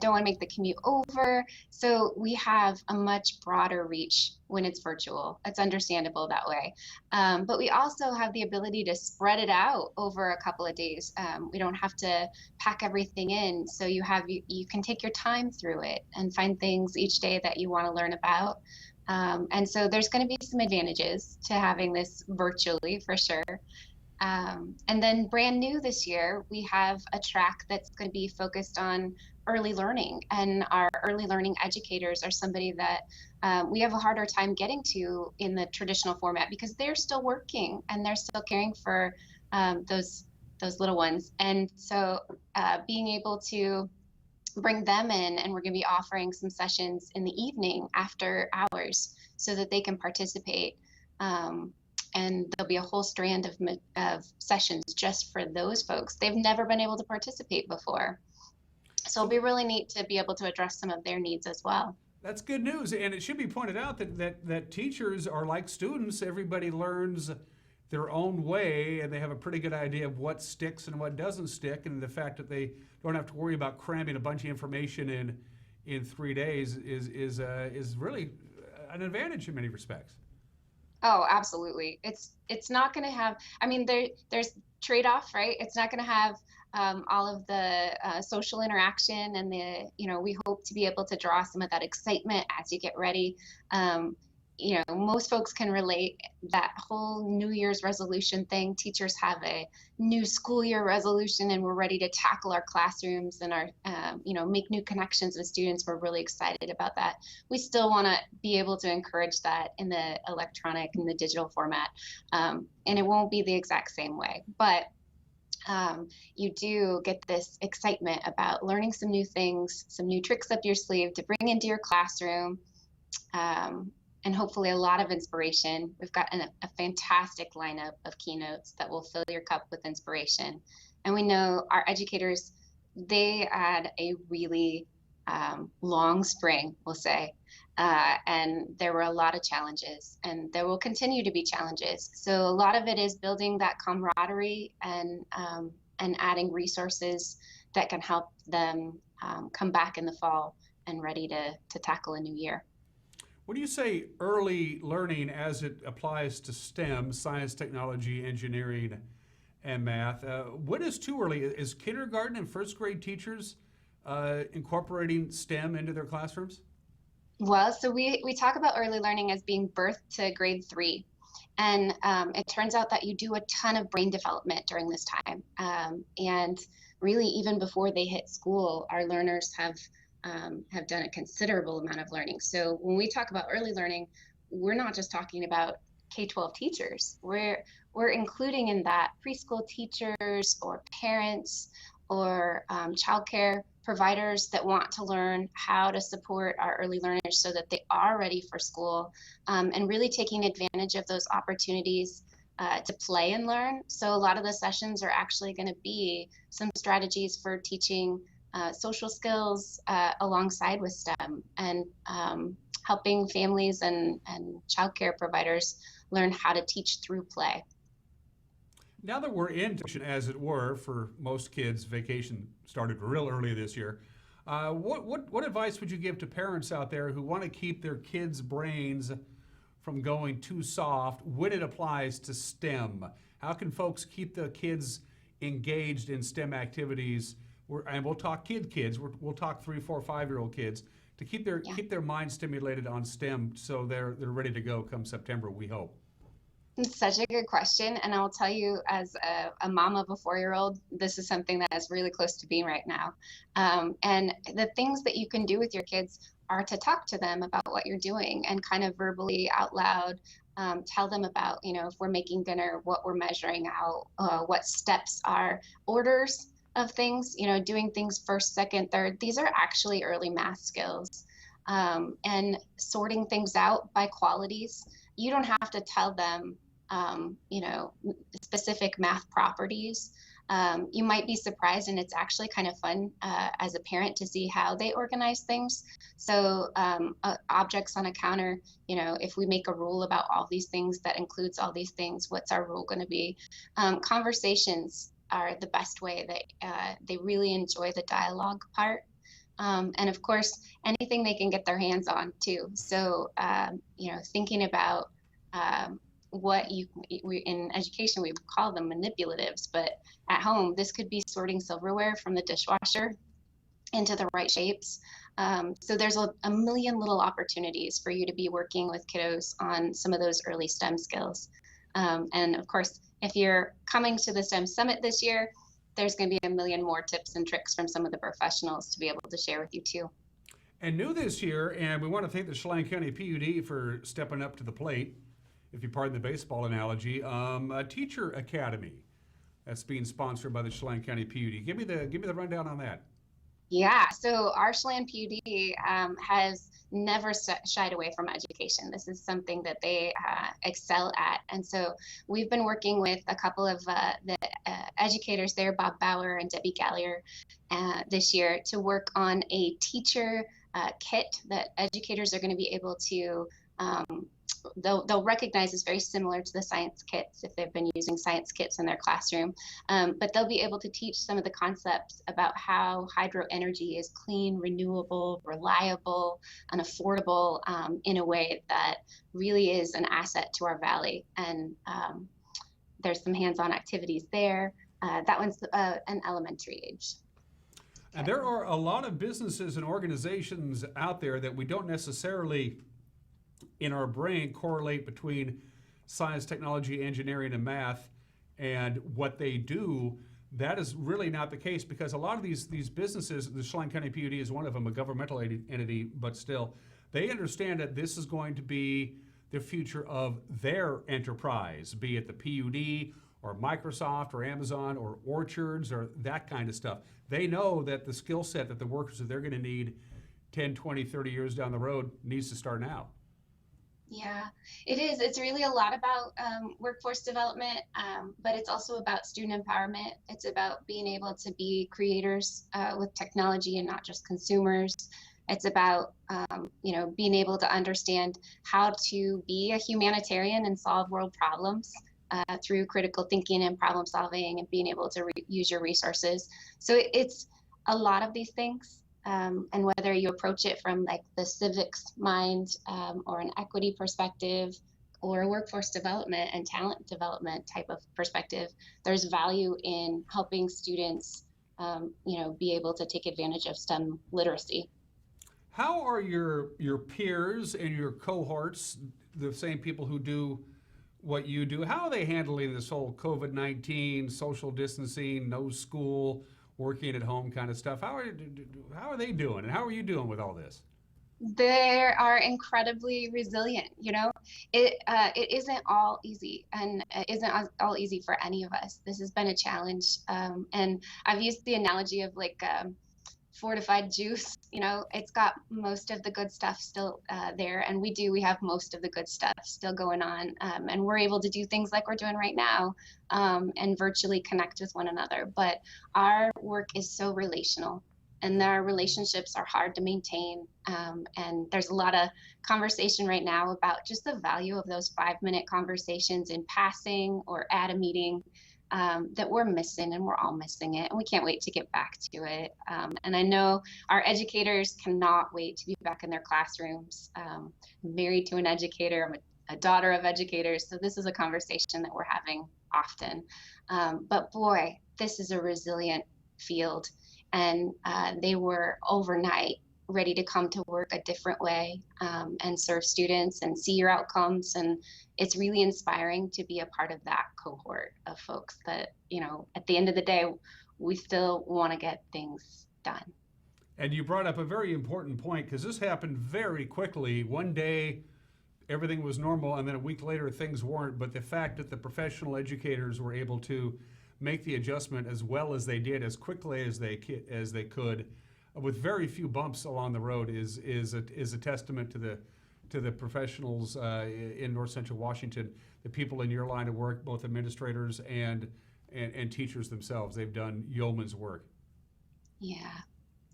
T: don't want to make the commute over. So we have a much broader reach when it's virtual. It's understandable that way. But we also have the ability to spread it out over a couple of days. We don't have to pack everything in. So you can take your time through it and find things each day that you want to learn about. And so there's going to be some advantages to having this virtually, for sure. And then brand new this year, we have a track that's going to be focused on early learning. And our early learning educators are somebody that we have a harder time getting to in the traditional format because they're still working and they're still caring for those little ones. And so being able to bring them in, and we're going to be offering some sessions in the evening after hours so that they can participate. And there'll be a whole strand of sessions just for those folks. They've never been able to participate before. So it'll be really neat to be able to address some of their needs as well.
A: That's good news. And it should be pointed out that teachers are like students. Everybody learns their own way, and they have a pretty good idea of what sticks and what doesn't stick. And the fact that they don't have to worry about cramming a bunch of information in 3 days is really an advantage in many respects.
T: Oh, absolutely. It's not going to have, there's trade-off, right? It's not going to have all of the social interaction and we hope to be able to draw some of that excitement as you get ready. Most folks can relate that whole New Year's resolution thing. Teachers have a new school year resolution, and we're ready to tackle our classrooms and our, make new connections with students. We're really excited about that. We still want to be able to encourage that in the electronic and the digital format. And it won't be the exact same way, but you do get this excitement about learning some new things, some new tricks up your sleeve to bring into your classroom. And hopefully a lot of inspiration. We've got a fantastic lineup of keynotes that will fill your cup with inspiration. And we know our educators, they had a really long spring, we'll say. And there were a lot of challenges, and there will continue to be challenges. So a lot of it is building that camaraderie and adding resources that can help them come back in the fall and ready to tackle a new year.
A: When you say early learning as it applies to STEM, science, technology, engineering, and math, what is too early? Is kindergarten and first grade teachers incorporating STEM into their classrooms?
T: Well, so we talk about early learning as being birth to grade 3. And it turns out that you do a ton of brain development during this time. And really, even before they hit school, our learners have done a considerable amount of learning. So when we talk about early learning, we're not just talking about K-12 teachers. We're including in that preschool teachers or parents or childcare providers that want to learn how to support our early learners so that they are ready for school, and really taking advantage of those opportunities to play and learn. So a lot of the sessions are actually going to be some strategies for teaching social skills alongside with STEM, and helping families and childcare providers learn how to teach through play.
A: Now that we're in, as it were, for most kids, vacation started real early this year. What advice would you give to parents out there who want to keep their kids' brains from going too soft when it applies to STEM? How can folks keep the kids engaged in STEM activities? And we'll talk kids. We'll talk 3, 4, 5-year-old kids to keep their mind stimulated on STEM so they're ready to go come September, we hope.
T: It's such a good question. And I'll tell you, as a mom of a 4-year-old, this is something that is really close to being right now. And the things that you can do with your kids are to talk to them about what you're doing and kind of verbally out loud tell them about, if we're making dinner, what we're measuring out, what steps are, orders of things, doing things first, second, third. These are actually early math skills. And sorting things out by qualities. You don't have to tell them, specific math properties. You might be surprised, and it's actually kind of fun as a parent to see how they organize things. So objects on a counter, if we make a rule about all these things that includes all these things, what's our rule going to be? Conversations are the best way that they really enjoy the dialogue part. And of course, anything they can get their hands on too. So, thinking about what in education, we call them manipulatives, but at home, this could be sorting silverware from the dishwasher into the right shapes. So there's a million little opportunities for you to be working with kiddos on some of those early STEM skills. And of course, if you're coming to the STEM Summit this year, there's going to be a million more tips and tricks from some of the professionals to be able to share with you too.
A: And new this year, and we want to thank the Chelan County PUD for stepping up to the plate, if you pardon the baseball analogy, a teacher academy that's being sponsored by the Chelan County PUD. Give me the rundown on that.
T: Yeah, so our Chelan PUD has never shied away from education. This is something that they excel at. And so we've been working with a couple of the educators there, Bob Bauer and Debbie Gallier, this year to work on a teacher kit that educators are going to be able to they'll recognize as very similar to the science kits if they've been using science kits in their classroom, but they'll be able to teach some of the concepts about how hydro energy is clean, renewable, reliable, and affordable in a way that really is an asset to our valley. And there's some hands-on activities there. That one's an elementary age.
A: And there are a lot of businesses and organizations out there that we don't necessarily in our brain correlate between science, technology, engineering, and math and what they do. That is really not the case, because a lot of these businesses, the Chelan County PUD is one of them, a governmental entity, but still, they understand that this is going to be the future of their enterprise, be it the PUD or Microsoft or Amazon or Orchards or that kind of stuff. They know that the skill set that the workers that they're going to need 10, 20, 30 years down the road needs to start now.
T: Yeah, it is. It's really a lot about workforce development, but it's also about student empowerment. It's about being able to be creators with technology and not just consumers. It's about, being able to understand how to be a humanitarian and solve world problems through critical thinking and problem solving and being able to use your resources. So it's a lot of these things. and whether you approach it from like the civics mind or an equity perspective or a workforce development and talent development type of perspective, there's value in helping students, be able to take advantage of STEM literacy.
A: How are your peers and your cohorts, the same people who do what you do, how are they handling this whole COVID-19, social distancing, no school, working at home kind of stuff? How are they doing, and how are you doing with all this?
T: They are incredibly resilient. It isn't all easy, and it isn't all easy for any of us. This has been a challenge, and I've used the analogy of like fortified juice. It's got most of the good stuff still there, and we have most of the good stuff still going on, and we're able to do things like we're doing right now, and virtually connect with one another. But our work is so relational, and our relationships are hard to maintain, and there's a lot of conversation right now about just the value of those 5-minute conversations in passing or at a meeting, that we're missing, and we're all missing it, and we can't wait to get back to it. And I know our educators cannot wait to be back in their classrooms. I'm married to an educator. I'm a daughter of educators, so this is a conversation that we're having often. But boy, this is a resilient field, and they were overnight ready to come to work a different way, and serve students and see your outcomes. And it's really inspiring to be a part of that cohort of folks that, at the end of the day, we still want to get things done.
A: And you brought up a very important point, because this happened very quickly. One day, everything was normal, and then a week later, things weren't. But the fact that the professional educators were able to make the adjustment as well as they did, as quickly as they could, with very few bumps along the road, is a testament to the professionals in North Central Washington, the people in your line of work, both administrators and teachers themselves. They've done yeoman's work. Yeah,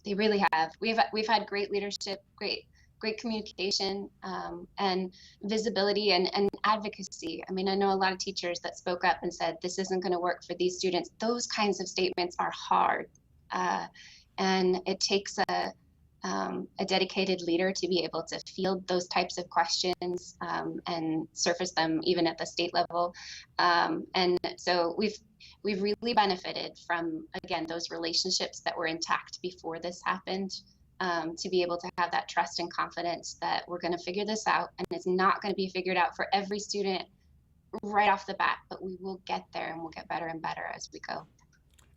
T: They really have. We've had great leadership, great communication, and visibility and advocacy. I mean, I know a lot of teachers that spoke up and said, this isn't going to work for these students. Those kinds of statements are hard. And it takes a dedicated leader to be able to field those types of questions, and surface them even at the state level. And so we've really benefited from, again, those relationships that were intact before this happened, to be able to have that trust and confidence that we're going to figure this out, and it's not going to be figured out for every student right off the bat, but we will get there, and we'll get better and better as we go.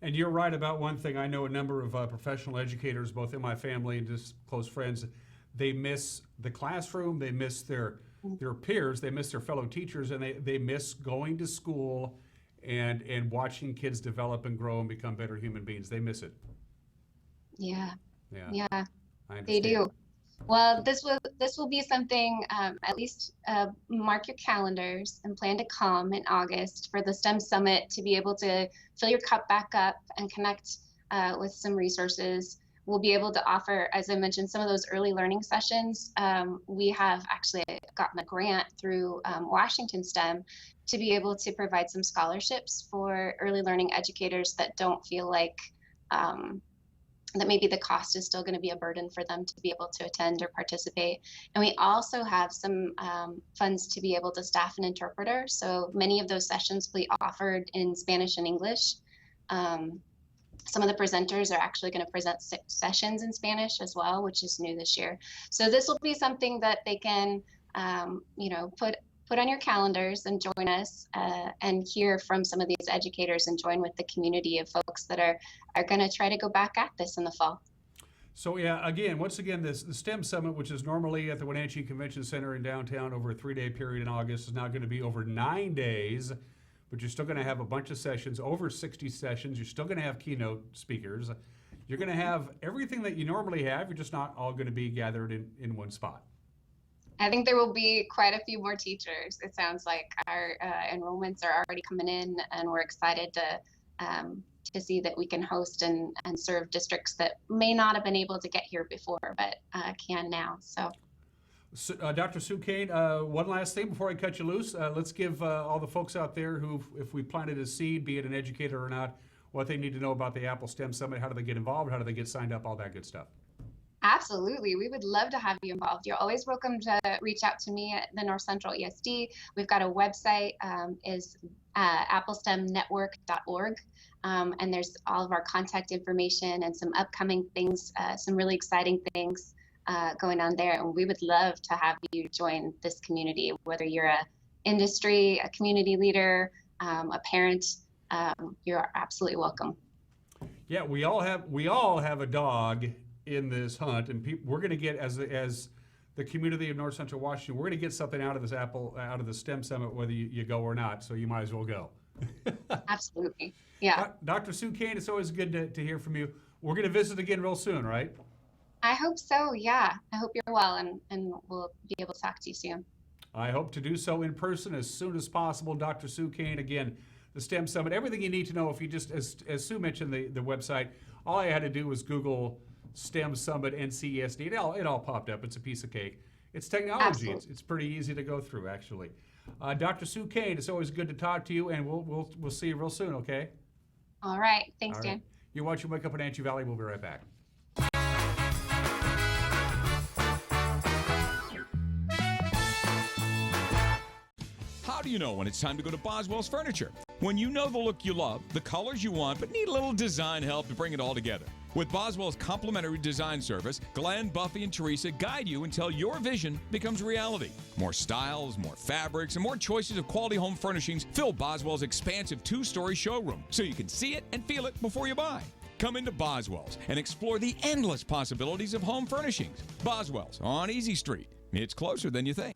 A: And you're right about one thing. I know a number of professional educators, both in my family and just close friends, they miss the classroom, they miss their peers, they miss their fellow teachers, and they miss going to school and watching kids develop and grow and become better human beings. They miss it.
T: Yeah,
A: I
T: they do. Well, this will be something, at least mark your calendars and plan to come in August for the STEM Summit, to be able to fill your cup back up and connect with some resources. We'll be able to offer, as I mentioned, some of those early learning sessions. We have actually gotten a grant through Washington STEM to be able to provide some scholarships for early learning educators that don't feel like that maybe the cost is still going to be a burden for them to be able to attend or participate. And we also have some funds to be able to staff an interpreter. So many of those sessions will be offered in Spanish and English. Some of the presenters are actually going to present sessions in Spanish as well, which is new this year. So this will be something that they can, put on your calendars and join us, and hear from some of these educators and join with the community of folks that are going to try to go back at this in the fall.
A: So once again, the STEM Summit, which is normally at the Wenatchee Convention Center in downtown over a 3-day period in August, is now going to be over 9 days, but you're still going to have a bunch of sessions, over 60 sessions. You're still going to have keynote speakers. You're going to have everything that you normally have. You're just not all going to be gathered in one spot.
T: I think there will be quite a few more teachers. It sounds like our enrollments are already coming in, and we're excited to see that we can host and serve districts that may not have been able to get here before, but can now. So
A: Dr. Sue Kane, one last thing before I cut you loose. Let's give all the folks out there who, if we planted a seed, be it an educator or not, what they need to know about the Apple STEM Summit. How do they get involved? How do they get signed up? All that good stuff.
T: Absolutely. We would love to have you involved. You're always welcome to reach out to me at the North Central ESD. We've got a website, is applestemnetwork.org. And there's all of our contact information and some upcoming things, some really exciting things going on there. And we would love to have you join this community, whether you're a industry, a community leader, a parent, you're absolutely welcome.
A: Yeah, we all have a dog in this hunt, and we're going to get, as the community of North Central Washington, we're going to get something out of this out of the STEM Summit, whether you go or not. So you might as well go.
T: Absolutely. Yeah.
A: Dr. Sue Kane, it's always good to hear from you. We're going to visit again real soon, right?
T: I hope so. Yeah. I hope you're well, and we'll be able to talk to you soon.
A: I hope to do so in person as soon as possible. Dr. Sue Kane, again, the STEM Summit, everything you need to know. If you just, as Sue mentioned, the website, all I had to do was Google STEM Summit NCESD. It all popped up. It's a piece of cake. It's technology. It's pretty easy to go through, actually. Dr. Sue Kane, it's always good to talk to you, and we'll see you real soon, okay?
T: All right. Thanks,
A: all right.
T: Dan.
A: You're watching Wake Up in Wenatchee Valley. We'll be right back.
U: How do you know when it's time to go to Boswell's Furniture? When you know the look you love, the colors you want, but need a little design help to bring it all together. With Boswell's complimentary design service, Glenn, Buffy, and Teresa guide you until your vision becomes reality. More styles, more fabrics, and more choices of quality home furnishings fill Boswell's expansive 2-story showroom, so you can see it and feel it before you buy. Come into Boswell's and explore the endless possibilities of home furnishings. Boswell's on Easy Street. It's closer than you think.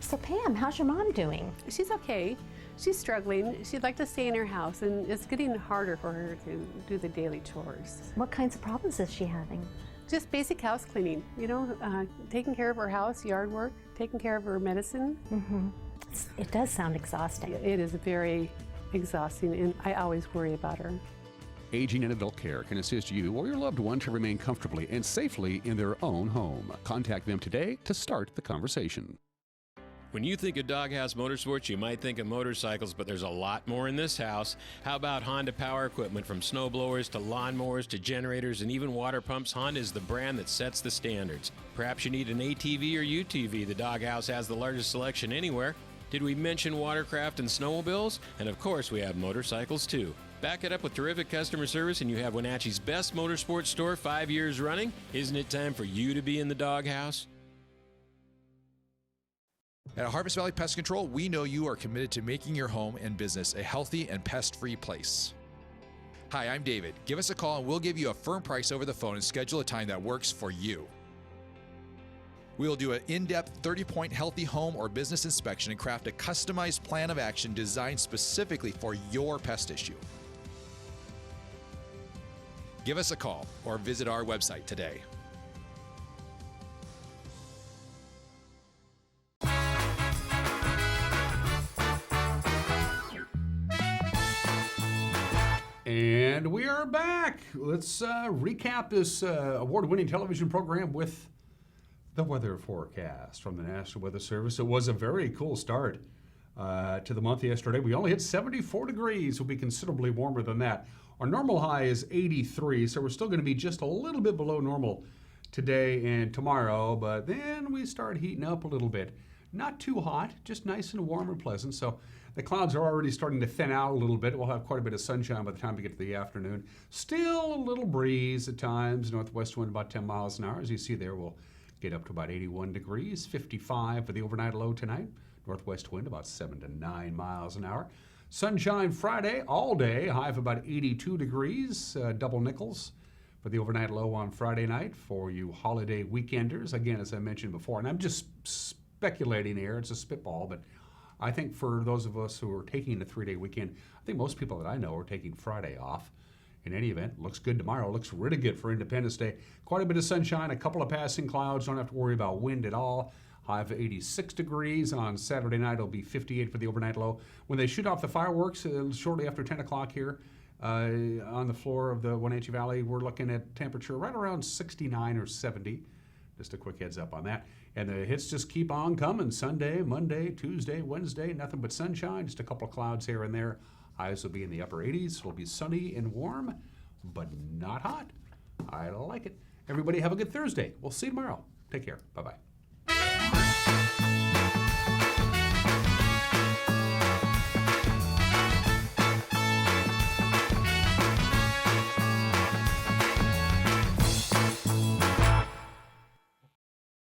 V: So Pam, how's your mom doing?
W: She's okay. She's struggling. She'd like to stay in her house, and it's getting harder for her to do the daily chores.
V: What kinds of problems is she having?
W: Just basic house cleaning, taking care of her house, yard work, taking care of her medicine.
V: Mm-hmm. It does sound exhausting.
W: It is very exhausting, and I always worry about her.
A: Aging in adult care can assist you or your loved one to remain comfortably and safely in their own home. Contact them today to start the conversation.
X: When you think of Doghouse Motorsports, you might think of motorcycles, but there's a lot more in this house. How about Honda power equipment? From snowblowers to lawnmowers to generators and even water pumps, Honda is the brand that sets the standards. Perhaps you need an ATV or UTV. The Doghouse has the largest selection anywhere. Did we mention watercraft and snowmobiles? And of course, we have motorcycles too. Back it up with terrific customer service and you have Wenatchee's best motorsports store 5 years running. Isn't it time for you to be in the Doghouse?
Y: At Harvest Valley Pest Control, we know you are committed to making your home and business a healthy and pest-free place. Hi, I'm David. Give us a call and we'll give you a firm price over the phone and schedule a time that works for you. We will do an in-depth 30-point healthy home or business inspection and craft a customized plan of action designed specifically for your pest issue. Give us a call or visit our website today.
A: And we are back. Let's recap this award-winning television program with the weather forecast from the National Weather Service. It was a very cool start to the month yesterday. We only hit 74 degrees. We'll be considerably warmer than that. Our normal high is 83, so we're still going to be just a little bit below normal today and tomorrow, but then we start heating up a little bit. Not too hot, just nice and warm and pleasant. So the clouds are already starting to thin out a little bit. We'll have quite a bit of sunshine by the time we get to the afternoon. Still a little breeze at times. Northwest wind about 10 miles an hour. As you see there, we'll get up to about 81 degrees, 55 for the overnight low tonight. Northwest wind about 7 to 9 miles an hour. Sunshine Friday all day, high of about 82 degrees, double nickels for the overnight low on Friday night for you holiday weekenders. Again, as I mentioned before, and I'm just speculating here, it's a spitball, but I think for those of us who are taking a 3-day weekend, I think most people that I know are taking Friday off. In any event, looks good tomorrow. Looks really good for Independence Day. Quite a bit of sunshine, a couple of passing clouds. Don't have to worry about wind at all. High of 86 degrees. On Saturday night, it'll be 58 for the overnight low. When they shoot off the fireworks shortly after 10 o'clock here on the floor of the Wenatchee Valley, we're looking at temperature right around 69 or 70. Just a quick heads up on that. And the hits just keep on coming. Sunday, Monday, Tuesday, Wednesday, nothing but sunshine. Just a couple of clouds here and there. Highs will be in the upper 80s. It'll be sunny and warm, but not hot. I like it. Everybody have a good Thursday. We'll see you tomorrow. Take care. Bye-bye.